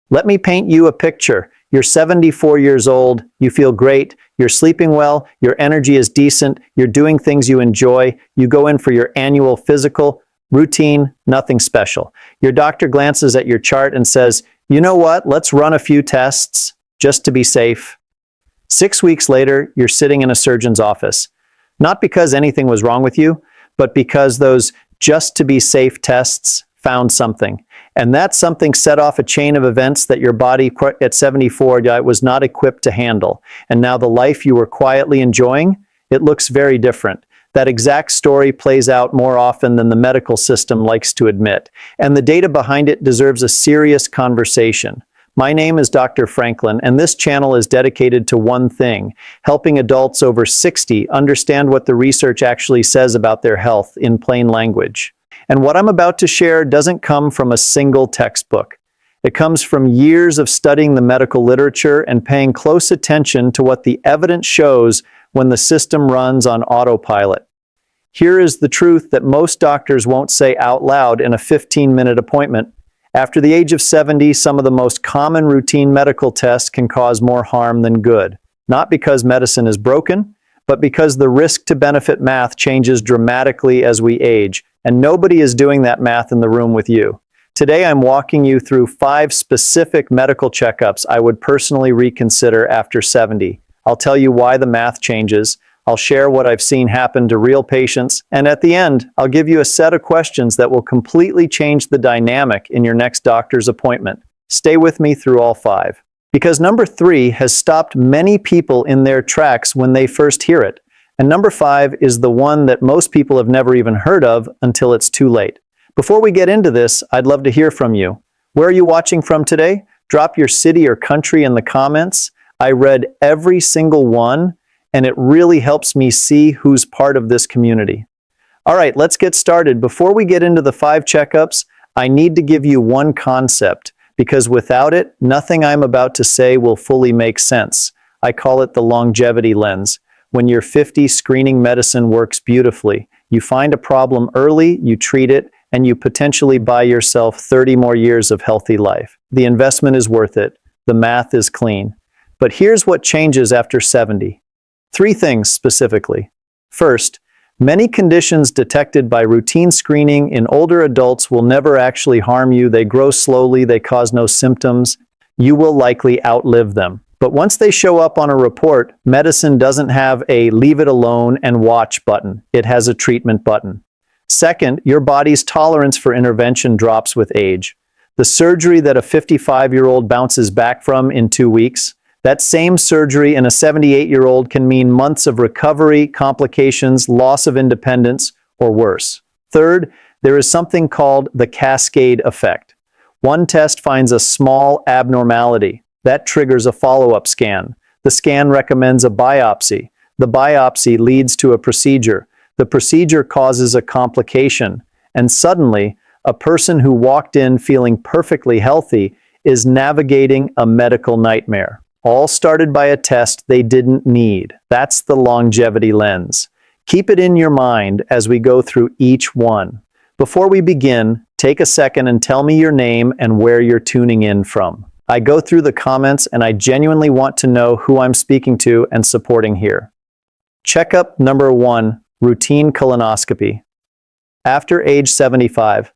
Let me paint you a picture. You're 74 years old, you feel great, you're sleeping well, your energy is decent, you're doing things you enjoy, you go in for your annual physical, routine, nothing special. Your doctor glances at your chart and says, you know what, let's run a few tests, just to be safe. 6 weeks later, you're sitting in a surgeon's office. Not because anything was wrong with you, but because those just to be safe tests found something. And that something set off a chain of events that your body at 74 was not equipped to handle. And now the life you were quietly enjoying, it looks very different. That exact story plays out more often than the medical system likes to admit. And the data behind it deserves a serious conversation. My name is Dr. Franklin, and this channel is dedicated to one thing, helping adults over 60 understand what the research actually says about their health in plain language. And what I'm about to share doesn't come from a single textbook. It comes from years of studying the medical literature and paying close attention to what the evidence shows when the system runs on autopilot. Here is the truth that most doctors won't say out loud in a 15-minute appointment. After the age of 70, some of the most common routine medical tests can cause more harm than good. Not because medicine is broken, but because the risk-to-benefit math changes dramatically as we age, and nobody is doing that math in the room with you. Today, I'm walking you through 5 specific medical checkups I would personally reconsider after 70. I'll tell you why the math changes, I'll share what I've seen happen to real patients, and at the end, I'll give you a set of questions that will completely change the dynamic in your next doctor's appointment. Stay with me through all 5. Because number 3 has stopped many people in their tracks when they first hear it. And number 5 is the one that most people have never even heard of until it's too late. Before we get into this, I'd love to hear from you. Where are you watching from today? Drop your city or country in the comments. I read every single one, and it really helps me see who's part of this community. All right, let's get started. Before we get into the 5 checkups, I need to give you one concept, because without it, nothing I'm about to say will fully make sense. I call it the longevity lens. When you're 50, screening medicine works beautifully. You find a problem early, you treat it, and you potentially buy yourself 30 more years of healthy life. The investment is worth it. The math is clean. But here's what changes after 70. 3 things specifically. First, many conditions detected by routine screening in older adults will never actually harm you. They grow slowly, they cause no symptoms. You will likely outlive them. But once they show up on a report, medicine doesn't have a leave it alone and watch button. It has a treatment button. Second, your body's tolerance for intervention drops with age. The surgery that a 55-year-old bounces back from in 2 weeks, that same surgery in a 78-year-old can mean months of recovery, complications, loss of independence, or worse. Third, there is something called the cascade effect. One test finds a small abnormality. That triggers a follow-up scan. The scan recommends a biopsy. The biopsy leads to a procedure. The procedure causes a complication. And suddenly, a person who walked in feeling perfectly healthy is navigating a medical nightmare. All started by a test they didn't need. That's the longevity lens. Keep it in your mind as we go through each one. Before we begin, take a second and tell me your name and where you're tuning in from. I go through the comments and I genuinely want to know who I'm speaking to and supporting here. Checkup number 1, routine colonoscopy. After age 75.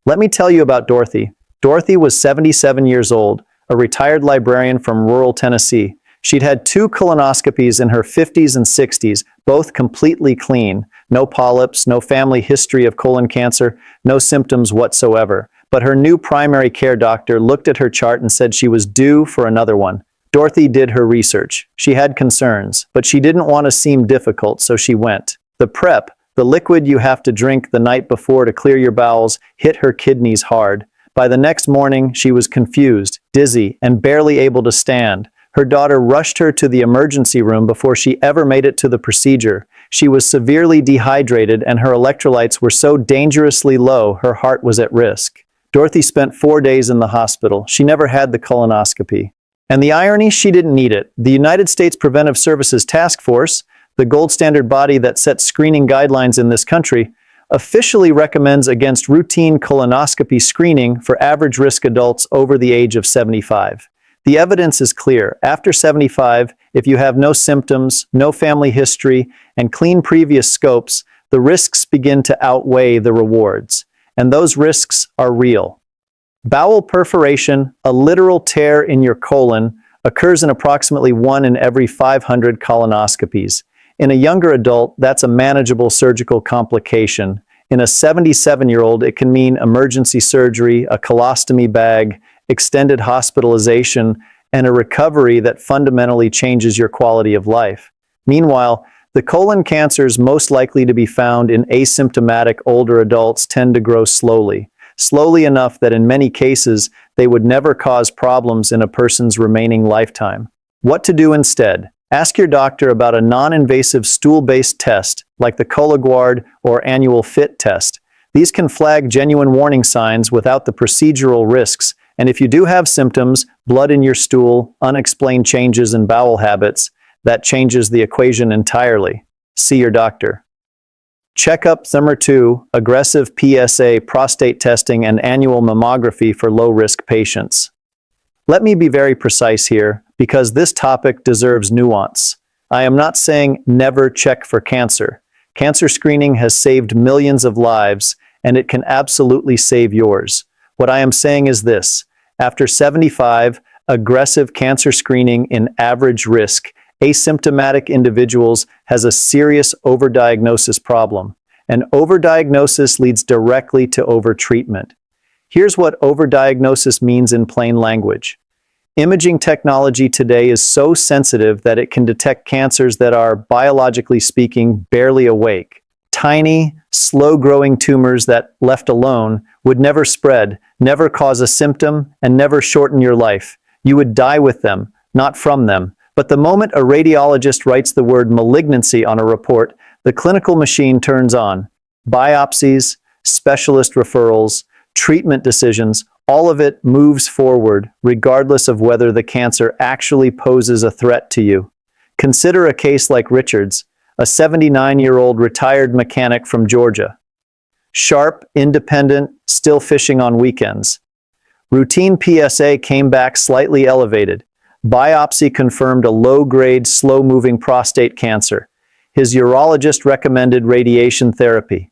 Let me tell you about Dorothy. Dorothy was 77 years old, a retired librarian from rural Tennessee. She'd had 2 colonoscopies in her 50s and 60s, both completely clean. No polyps, no family history of colon cancer, no symptoms whatsoever. But her new primary care doctor looked at her chart and said she was due for another one. Dorothy did her research. She had concerns, but she didn't want to seem difficult, so she went. The prep, the liquid you have to drink the night before to clear your bowels, hit her kidneys hard. By the next morning, she was confused, dizzy, and barely able to stand. Her daughter rushed her to the emergency room before she ever made it to the procedure. She was severely dehydrated and her electrolytes were so dangerously low her heart was at risk. Dorothy spent 4 days in the hospital. She never had the colonoscopy. And the irony, she didn't need it. The United States Preventive Services Task Force, the gold standard body that sets screening guidelines in this country, officially recommends against routine colonoscopy screening for average-risk adults over the age of 75. The evidence is clear. After 75, if you have no symptoms, no family history, and clean previous scopes, the risks begin to outweigh the rewards. And those risks are real. Bowel perforation, a literal tear in your colon, occurs in approximately 1 in every 500 colonoscopies. In a younger adult, that's a manageable surgical complication. In a 77-year-old, it can mean emergency surgery, a colostomy bag, extended hospitalization, and a recovery that fundamentally changes your quality of life. Meanwhile, the colon cancers most likely to be found in asymptomatic older adults tend to grow slowly enough that in many cases they would never cause problems in a person's remaining lifetime. What to do instead? Ask your doctor about a non-invasive stool-based test like the Cologuard or annual FIT test. These can flag genuine warning signs without the procedural risks, and if you do have symptoms, blood in your stool, unexplained changes in bowel habits, that changes the equation entirely. See your doctor. Checkups number 2, aggressive PSA prostate testing and annual mammography for low-risk patients. Let me be very precise here, because this topic deserves nuance. I am not saying never check for cancer. Cancer screening has saved millions of lives, and it can absolutely save yours. What I am saying is this: after 75, aggressive cancer screening in average risk, asymptomatic individuals has a serious overdiagnosis problem, and overdiagnosis leads directly to overtreatment. Here's what overdiagnosis means in plain language. Imaging technology today is so sensitive that it can detect cancers that are, biologically speaking, barely awake. Tiny, slow-growing tumors that, left alone, would never spread, never cause a symptom, and never shorten your life. You would die with them, not from them. But the moment a radiologist writes the word malignancy on a report, the clinical machine turns on. Biopsies, specialist referrals, treatment decisions, all of it moves forward, regardless of whether the cancer actually poses a threat to you. Consider a case like Richard's, a 79-year-old retired mechanic from Georgia. Sharp, independent, still fishing on weekends. Routine PSA came back slightly elevated. Biopsy confirmed a low-grade, slow-moving prostate cancer. His urologist recommended radiation therapy.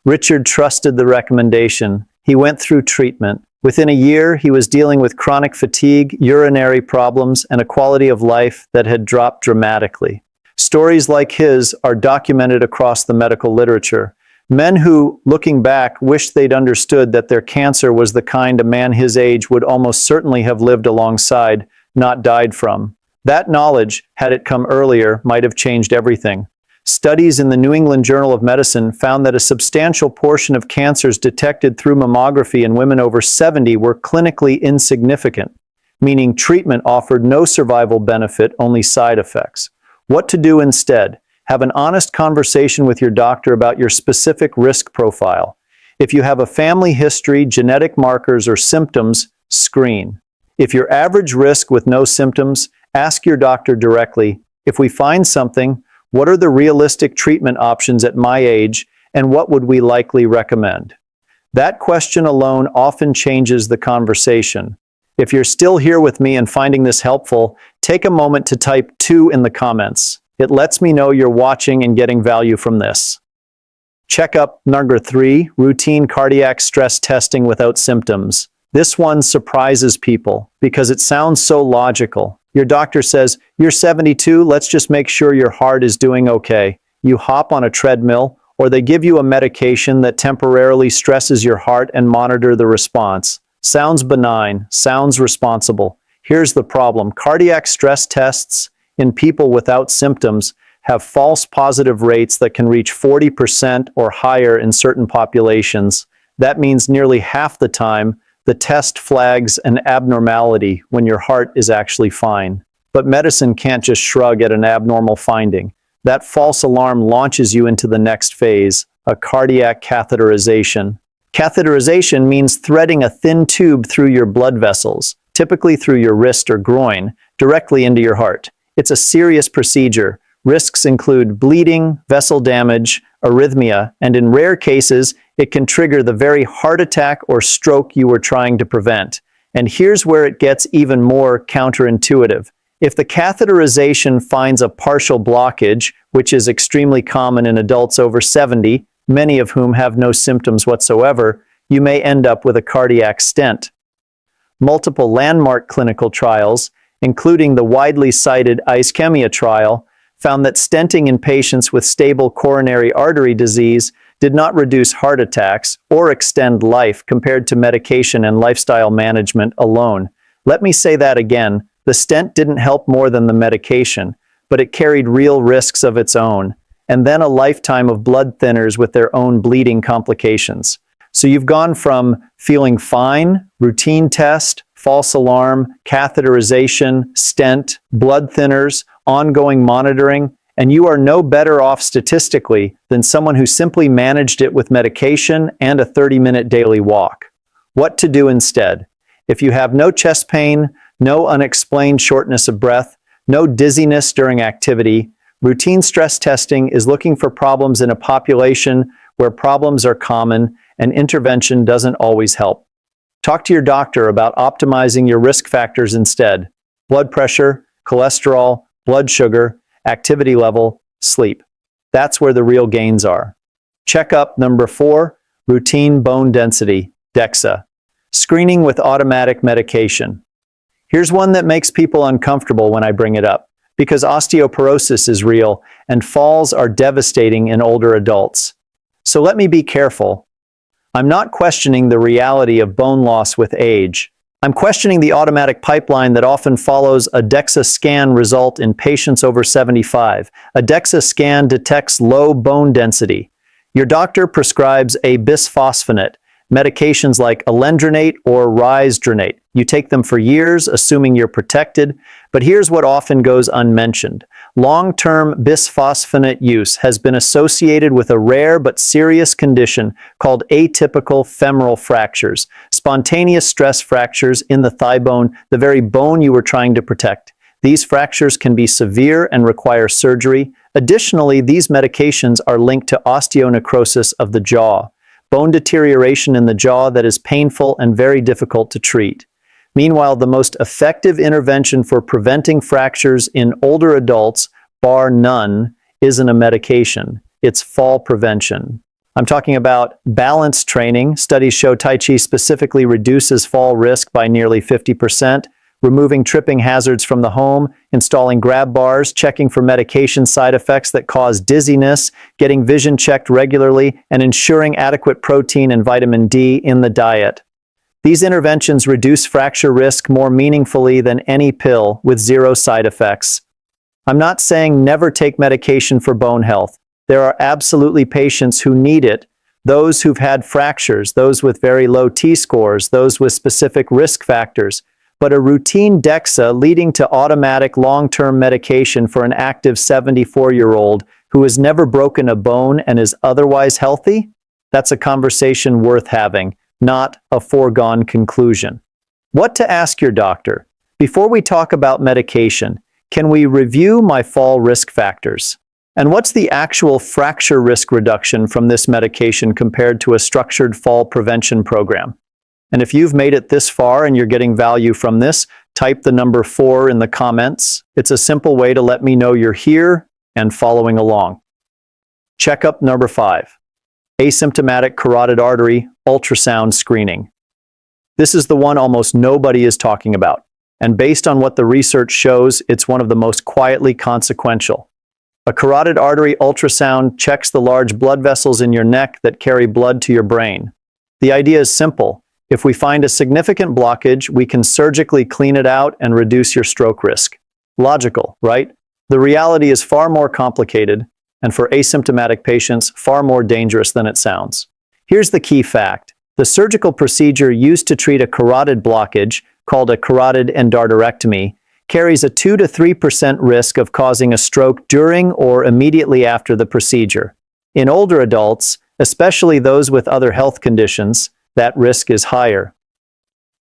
Richard trusted the recommendation. He went through treatment. Within a year, he was dealing with chronic fatigue, urinary problems, and a quality of life that had dropped dramatically. Stories like his are documented across the medical literature. Men who, looking back, wished they'd understood that their cancer was the kind a man his age would almost certainly have lived alongside, not died from. That knowledge, had it come earlier, might have changed everything. Studies in the New England Journal of Medicine found that a substantial portion of cancers detected through mammography in women over 70 were clinically insignificant, meaning treatment offered no survival benefit, only side effects. What to do instead? Have an honest conversation with your doctor about your specific risk profile. If you have a family history, genetic markers, or symptoms, screen. If you're average risk with no symptoms, ask your doctor directly, if we find something, what are the realistic treatment options at my age, and what would we likely recommend? That question alone often changes the conversation. If you're still here with me and finding this helpful, take a moment to type 2 in the comments. It lets me know you're watching and getting value from this. Checkup number 3, routine cardiac stress testing without symptoms. This one surprises people because it sounds so logical. Your doctor says, you're 72, let's just make sure your heart is doing okay. You hop on a treadmill, or they give you a medication that temporarily stresses your heart and monitor the response. Sounds benign, sounds responsible. Here's the problem. Cardiac stress tests in people without symptoms have false positive rates that can reach 40% or higher in certain populations. That means nearly half the time, the test flags an abnormality when your heart is actually fine. But medicine can't just shrug at an abnormal finding. That false alarm launches you into the next phase, a cardiac catheterization. Catheterization means threading a thin tube through your blood vessels, typically through your wrist or groin, directly into your heart. It's a serious procedure, Risks include bleeding, vessel damage, arrhythmia, and in rare cases, it can trigger the very heart attack or stroke you were trying to prevent. And here's where it gets even more counterintuitive. If the catheterization finds a partial blockage, which is extremely common in adults over 70, many of whom have no symptoms whatsoever, you may end up with a cardiac stent. Multiple landmark clinical trials, including the widely cited ischemia trial, found that stenting in patients with stable coronary artery disease did not reduce heart attacks or extend life compared to medication and lifestyle management alone. Let me say that again. The stent didn't help more than the medication, but it carried real risks of its own, and then a lifetime of blood thinners with their own bleeding complications. So you've gone from feeling fine, routine test, false alarm, catheterization, stent, blood thinners, ongoing monitoring, and you are no better off statistically than someone who simply managed it with medication and a 30-minute daily walk. What to do instead? If you have no chest pain, no unexplained shortness of breath, no dizziness during activity, routine stress testing is looking for problems in a population where problems are common and intervention doesn't always help. Talk to your doctor about optimizing your risk factors instead: blood pressure, cholesterol, blood sugar, activity level, sleep. That's where the real gains are. Checkup number 4, routine bone density, DEXA. Screening with automatic medication. Here's one that makes people uncomfortable when I bring it up, because osteoporosis is real and falls are devastating in older adults. So let me be careful. I'm not questioning the reality of bone loss with age. I'm questioning the automatic pipeline that often follows a DEXA scan result in patients over 75. A DEXA scan detects low bone density. Your doctor prescribes a bisphosphonate, medications like alendronate or risdronate. You take them for years, assuming you're protected, but here's what often goes unmentioned. Long-term bisphosphonate use has been associated with a rare but serious condition called atypical femoral fractures, spontaneous stress fractures in the thigh bone, the very bone you were trying to protect. These fractures can be severe and require surgery. Additionally, these medications are linked to osteonecrosis of the jaw, bone deterioration in the jaw that is painful and very difficult to treat. Meanwhile, the most effective intervention for preventing fractures in older adults, bar none, isn't a medication. It's fall prevention. I'm talking about balance training. Studies show Tai Chi specifically reduces fall risk by nearly 50%, removing tripping hazards from the home, installing grab bars, checking for medication side effects that cause dizziness, getting vision checked regularly, and ensuring adequate protein and vitamin D in the diet. These interventions reduce fracture risk more meaningfully than any pill with zero side effects. I'm not saying never take medication for bone health. There are absolutely patients who need it, those who've had fractures, those with very low T-scores, those with specific risk factors. But a routine DEXA leading to automatic long-term medication for an active 74-year-old who has never broken a bone and is otherwise healthy? That's a conversation worth having, not a foregone conclusion. What to ask your doctor? Before we talk about medication, can we review my fall risk factors? And what's the actual fracture risk reduction from this medication compared to a structured fall prevention program? And if you've made it this far and you're getting value from this, type the number 4 in the comments. It's a simple way to let me know you're here and following along. Checkup number 5. Asymptomatic carotid artery ultrasound screening. This is the one almost nobody is talking about. And based on what the research shows, it's one of the most quietly consequential. A carotid artery ultrasound checks the large blood vessels in your neck that carry blood to your brain. The idea is simple. If we find a significant blockage, we can surgically clean it out and reduce your stroke risk. Logical, right? The reality is far more complicated, and for asymptomatic patients, far more dangerous than it sounds. Here's the key fact. The surgical procedure used to treat a carotid blockage, called a carotid endarterectomy, carries a 2 to 3% risk of causing a stroke during or immediately after the procedure. In older adults, especially those with other health conditions, that risk is higher.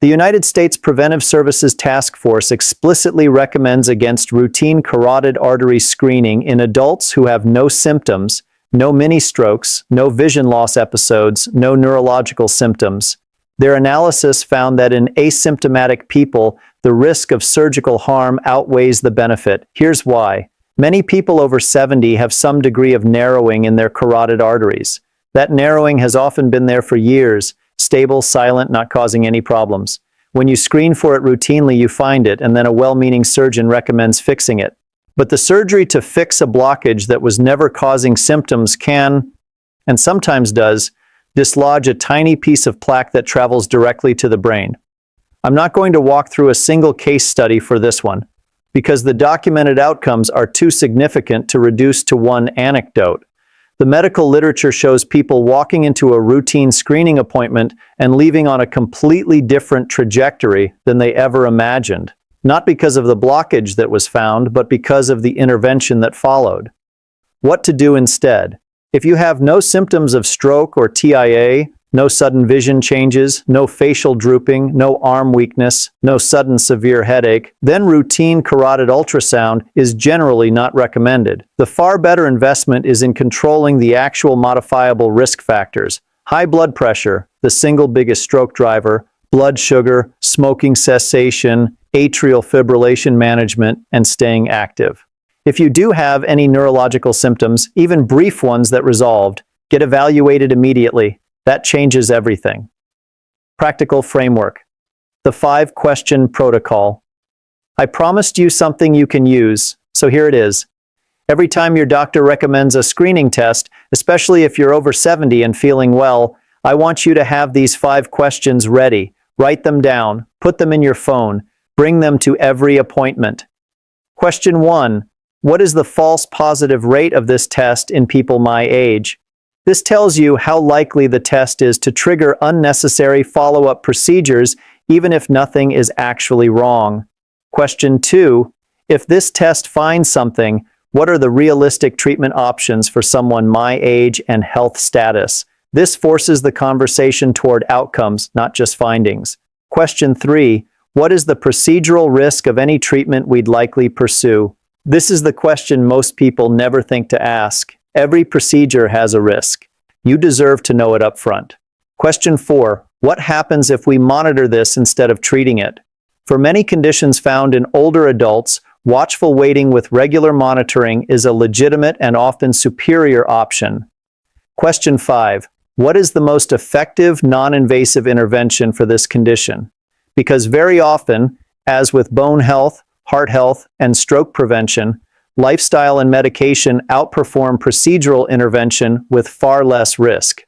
The United States Preventive Services Task Force explicitly recommends against routine carotid artery screening in adults who have no symptoms, no mini-strokes, no vision loss episodes, no neurological symptoms. Their analysis found that in asymptomatic people, the risk of surgical harm outweighs the benefit. Here's why. Many people over 70 have some degree of narrowing in their carotid arteries. That narrowing has often been there for years, stable, silent, not causing any problems. When you screen for it routinely, you find it, and then a well-meaning surgeon recommends fixing it. But the surgery to fix a blockage that was never causing symptoms can, and sometimes does, dislodge a tiny piece of plaque that travels directly to the brain. I'm not going to walk through a single case study for this one, because the documented outcomes are too significant to reduce to one anecdote. The medical literature shows people walking into a routine screening appointment and leaving on a completely different trajectory than they ever imagined, not because of the blockage that was found, but because of the intervention that followed. What to do instead? If you have no symptoms of stroke or TIA, no sudden vision changes, no facial drooping, no arm weakness, no sudden severe headache, then routine carotid ultrasound is generally not recommended. The far better investment is in controlling the actual modifiable risk factors: high blood pressure, the single biggest stroke driver, blood sugar, smoking cessation, atrial fibrillation management, and staying active. If you do have any neurological symptoms, even brief ones that resolved, get evaluated immediately. That changes everything. Practical framework. The 5-question protocol. I promised you something you can use, so here it is. Every time your doctor recommends a screening test, especially if you're over 70 and feeling well, I want you to have these 5 questions ready. Write them down, put them in your phone, bring them to every appointment. Question 1. What is the false positive rate of this test in people my age? This tells you how likely the test is to trigger unnecessary follow-up procedures, even if nothing is actually wrong. Question 2. If this test finds something, what are the realistic treatment options for someone my age and health status? This forces the conversation toward outcomes, not just findings. Question 3. What is the procedural risk of any treatment we'd likely pursue? This is the question most people never think to ask. Every procedure has a risk. You deserve to know it up front. Question 4. What happens if we monitor this instead of treating it? For many conditions found in older adults, watchful waiting with regular monitoring is a legitimate and often superior option. Question 5. What is the most effective, non-invasive intervention for this condition? Because very often, as with bone health, heart health, and stroke prevention, lifestyle and medication outperform procedural intervention with far less risk.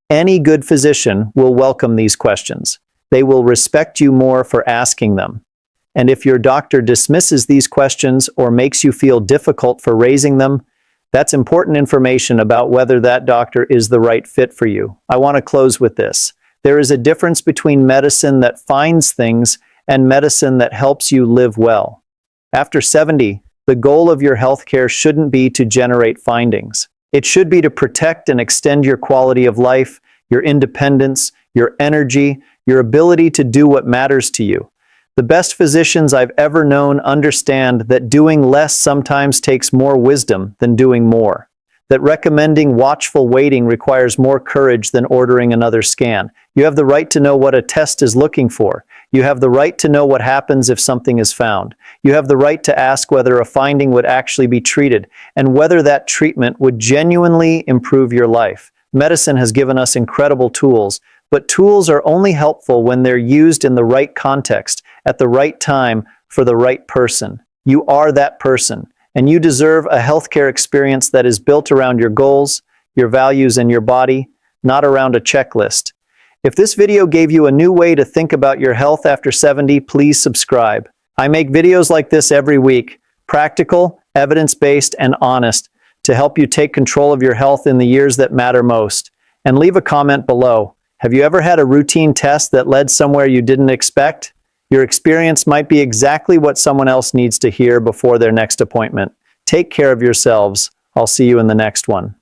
Any good physician will welcome these questions. They will respect you more for asking them. And if your doctor dismisses these questions or makes you feel difficult for raising them, that's important information about whether that doctor is the right fit for you. I want to close with this. There is a difference between medicine that finds things and medicine that helps you live well. After 70, the goal of your healthcare shouldn't be to generate findings. It should be to protect and extend your quality of life, your independence, your energy, your ability to do what matters to you. The best physicians I've ever known understand that doing less sometimes takes more wisdom than doing more. That recommending watchful waiting requires more courage than ordering another scan. You have the right to know what a test is looking for. You have the right to know what happens if something is found. You have the right to ask whether a finding would actually be treated and whether that treatment would genuinely improve your life. Medicine has given us incredible tools, but tools are only helpful when they're used in the right context, at the right time, for the right person. You are that person, and you deserve a healthcare experience that is built around your goals, your values, and your body, not around a checklist. If this video gave you a new way to think about your health after 70, please subscribe. I make videos like this every week, practical, evidence-based, and honest, to help you take control of your health in the years that matter most. And leave a comment below. Have you ever had a routine test that led somewhere you didn't expect? Your experience might be exactly what someone else needs to hear before their next appointment. Take care of yourselves. I'll see you in the next one.